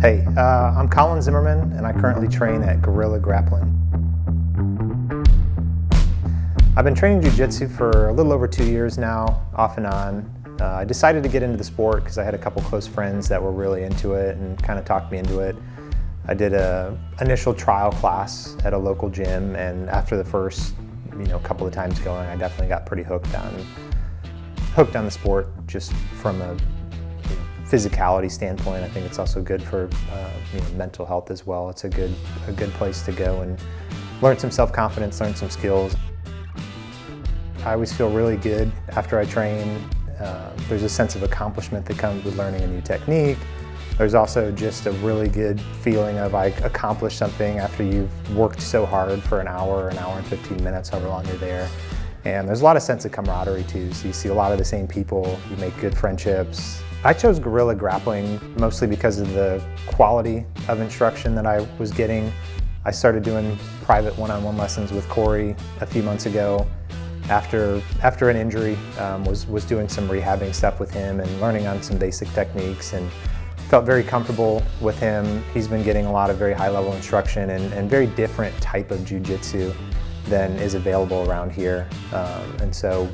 Hey, I'm Colin Zimmerman, and I currently train at Gorilla Grappling. I've been training jiu-jitsu for a little over 2 years now, off and on. I decided to get into the sport because I had a couple close friends that were really into it and kind of talked me into it. I did an initial trial class at a local gym, and after the first couple of times going, I definitely got pretty hooked on the sport just from a physicality standpoint. I think it's also good for mental health as well. It's a good place to go and learn some self-confidence, learn some skills. I always feel really good after I train. There's a sense of accomplishment that comes with learning a new technique. There's also just a really good feeling of I accomplished something after you've worked so hard for an hour and 15 minutes, however long you're there. And there's a lot of sense of camaraderie too, so you see a lot of the same people, you make good friendships. I chose Gorilla Grappling mostly because of the quality of instruction that I was getting. I started doing private one-on-one lessons with Corey a few months ago after an injury, was doing some rehabbing stuff with him and learning on some basic techniques, and felt very comfortable with him. He's been getting a lot of very high-level instruction and very different type of jiu-jitsu than is available around here. And so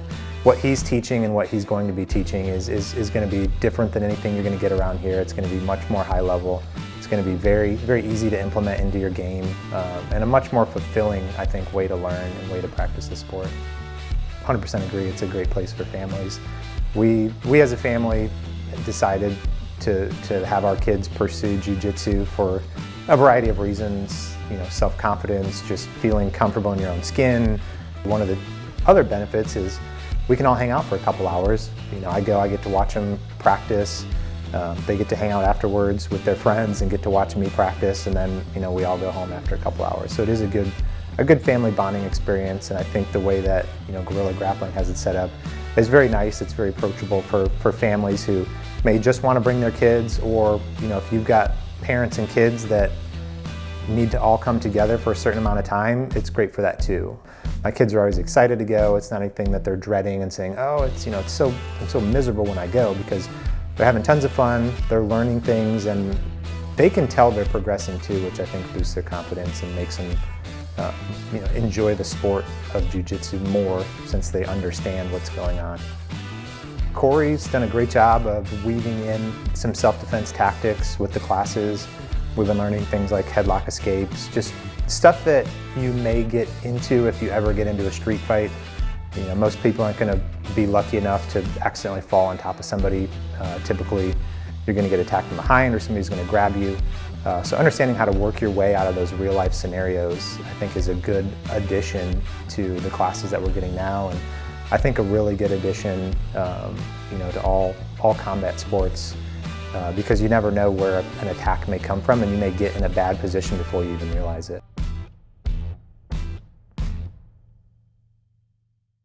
what he's teaching and what he's going to be teaching is going to be different than anything you're going to get around here. It's going to be much more high level. It's going to be very, very easy to implement into your game, and a much more fulfilling, I think, way to learn and way to practice the sport. 100% agree, it's a great place for families. We as a family decided to have our kids pursue jiu-jitsu for a variety of reasons, self-confidence, just feeling comfortable in your own skin. One of the other benefits is we can all hang out for a couple hours. I get to watch them practice. They get to hang out afterwards with their friends and get to watch me practice, and then we all go home after a couple hours. So it is a good family bonding experience, and I think the way that Gorilla Grappling has it set up is very nice. It's very approachable for families who may just want to bring their kids, or if you've got parents and kids that need to all come together for a certain amount of time, it's great for that too. My kids are always excited to go. It's not anything that they're dreading and saying, oh, I'm so miserable when I go, because they're having tons of fun, they're learning things, and they can tell they're progressing too, which I think boosts their confidence and makes them enjoy the sport of jiu-jitsu more, since they understand what's going on. Corey's done a great job of weaving in some self-defense tactics with the classes. We've been learning things like headlock escapes, just stuff that you may get into if you ever get into a street fight. Most people aren't going to be lucky enough to accidentally fall on top of somebody. Typically, you're going to get attacked from behind, or somebody's going to grab you. So understanding how to work your way out of those real-life scenarios, I think, is a good addition to the classes that we're getting now, and I think a really good addition, to all combat sports, because you never know where an attack may come from, and you may get in a bad position before you even realize it.